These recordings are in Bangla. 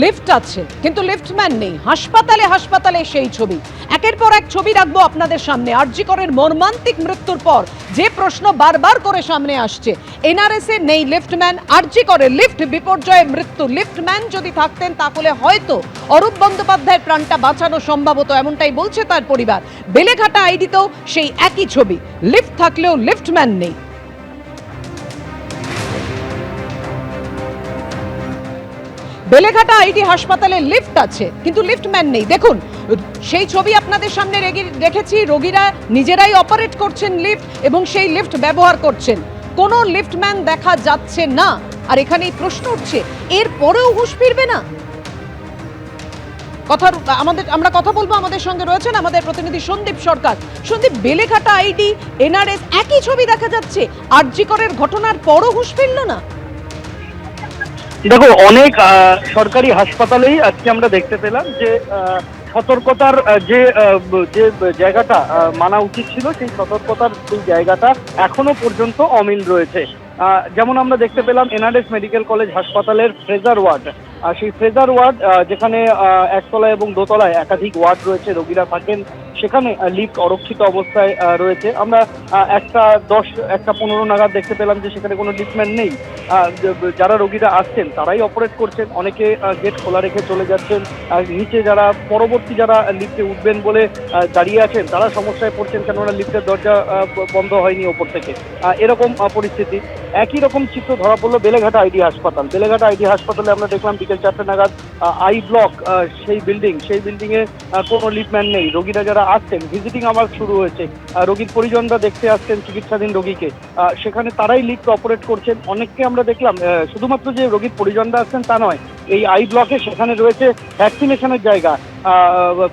লিফট আছে কিন্তু লিফটম্যান নেই। হাসপাতালে হাসপাতালে সেই ছবি, একের পর এক ছবি রাখবো আপনাদের সামনে। আরজি করের মর্মান্তিক মৃত্যুর পর যে প্রশ্ন বারবার করে সামনে আসছে, এনআরএস এ নেই লিফটম্যান, আরজি করে লিফট বিপর্যয়ে মৃত্যু। লিফটম্যান যদি থাকতেন তাহলে হয়তো অরূপ বন্দ্যোপাধ্যায়ের প্রাণটা বাঁচানো সম্ভব হতো, এমনটাই বলছে তার পরিবার। বেলেঘাটা আইডিতেও সেই একই ছবি, লিফট থাকলেও লিফটম্যান নেই। বেলেঘাটা আইডি হাসপাতালে লিফট আছে কিন্তু লিফটম্যান নেই। দেখুন সেই ছবি আপনাদের সামনে রেখেছি। রোগীরা নিজেরাই অপারেট করছেন লিফট এবং সেই লিফট ব্যবহার করছেন, কোনো লিফটম্যান দেখা যাচ্ছে না। আর এখানেই প্রশ্ন উঠছে, এর পরেও হুঁশ ফিরবে না? আমরা কথা বলবো, আমাদের সঙ্গে রয়েছেন আমাদের প্রতিনিধি সন্দীপ সরকার। সন্দীপ, বেলেঘাটা আইডি এনআরএস একই ছবি দেখা যাচ্ছে, আরজি করের ঘটনার পরও হুঁশ ফিরল না? দেখো, অনেক সরকারি হাসপাতালেই আজকে আমরা দেখতে পেলাম যে সতর্কতার যে জায়গাটা মানা উচিত ছিল, সেই সতর্কতার সেই জায়গাটা এখনো পর্যন্ত অমিল রয়েছে। যেমন আমরা দেখতে পেলাম এনআরএস মেডিকেল কলেজ হাসপাতালের ফ্রেজার ওয়ার্ড, সেই ফ্রেজার ওয়ার্ড যেখানে একতলায় এবং দোতলায় একাধিক ওয়ার্ড রয়েছে, রোগীরা থাকেন, সেখানে লিফট অরক্ষিত অবস্থায় রয়েছে। আমরা 1:10-1:15 নাগাদ দেখতে পেলাম যে সেখানে কোনো লিফটম্যান নেই। যারা রোগীরা আসছেন তারাই অপারেট করছেন, অনেকে গেট খোলা রেখে চলে যাচ্ছেন। নিচে যারা পরবর্তী যারা লিফটে উঠবেন বলে দাঁড়িয়ে আছেন তারা সমস্যায় পড়ছেন, কেননা লিফটের দরজা বন্ধ হয়নি ওপর থেকে। এরকম পরিস্থিতি। একই রকম চিত্র ধরা পড়লো বেলেঘাটা আইডি হাসপাতাল। বেলেঘাটা আইডি হাসপাতালে আমরা দেখলাম বিকেল 4টে নাগাদ আই ব্লক সেই বিল্ডিংয়ে কোনো লিফটম্যান নেই। রোগীরা যারা আসছেন, ভিজিটিং আওয়ার শুরু হয়েছে, রোগীর পরিজনরা দেখতে আসছেন চিকিৎসাধীন রোগীকে, সেখানে তারাই লিফট অপারেট করছেন। অনেককে আমরা দেখলাম, শুধুমাত্র যে রোগীর পরিজনরা আসছেন তা নয়, এই আই ব্লকে সেখানে রয়েছে ভ্যাকসিনেশনের জায়গা।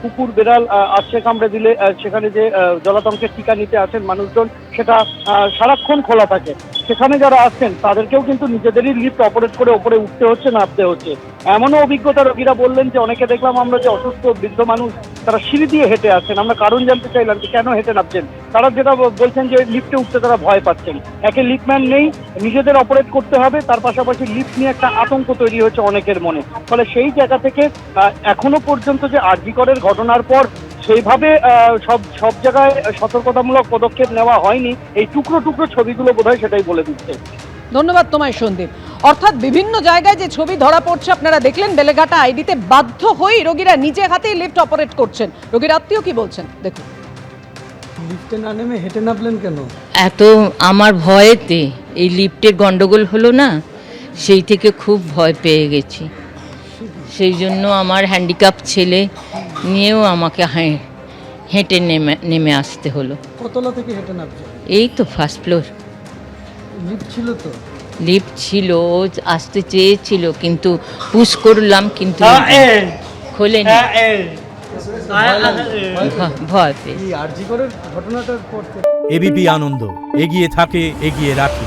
কুকুর বেড়াল আছড়ে কামড়ে দিলে সেখানে যে জলাতঙ্কের টিকা নিতে আসেন মানুষজন, সেটা সারাক্ষণ খোলা থাকে। সেখানে যারা আসছেন তাদেরকেও কিন্তু নিজেদেরই লিফট অপারেট করে ওপরে উঠতে হচ্ছে, নামতে হচ্ছে। এমনও অভিজ্ঞতা রোগীরা বললেন যে অনেকে দেখলাম আমরা যে অসুস্থ বৃদ্ধ মানুষ তারা সিঁড়ি দিয়ে হেঁটে আসছেন। আমরা কারণ জানতে চাইলাম যে কেন হেঁটে নামছেন, তারা যেটা বলছেন যে লিফটে উঠতে তারা ভয় পাচ্ছেন। একে লিফটম্যান নেই, নিজেদের অপারেট করতে হবে, তার পাশাপাশি লিফট নিয়ে একটা আতঙ্ক তৈরি হয়েছে অনেকের মনে। ফলে সেই জায়গা থেকে এখনো পর্যন্ত যে আরজি করের ঘটনার পর সেইভাবে সব জায়গায় সতর্কতামূলক পদক্ষেপ নেওয়া হয়নি, এই টুকরো টুকরো ছবিগুলো বোধহয় সেটাই বলে দিচ্ছে। ধন্যবাদ তোমায় সন্দীপ। অর্থাৎ বিভিন্ন জায়গায় যে ছবি ধরা পড়ছে আপনারা দেখলেন, বেলেঘাটা আইডিতে বাধ্য হয়েই রোগীরা নিজে হাতেই লিফট অপারেট করছেন। রোগীর আত্মীয় কি বলছেন দেখুন। লিফটে না নেমে হেঁটে নামলেন কেন? এত আমার ভয়েতে এই লিফটের গন্ডগোল হলো না, সেই থেকে খুব ভয় পেয়ে গেছি। সেই জন্য আমার হ্যান্ডিক্যাপ ছেলে নিয়েও আমাকে হেঁটে নেমে আসতে হলো। কতলা থেকে হেঁটে নামছেন? এই তো ফার্স্ট ফ্লোর। লিফট ছিল তো? লিফট ছিল, ও আসতে চেয়েছিল কিন্তু পুশ করলাম, কিন্তু খোলেনি। ভয় পেয়ে। আরজি করের ঘটনাটার পর এবিপি আনন্দ এগিয়ে থাকে, এগিয়ে রাখে।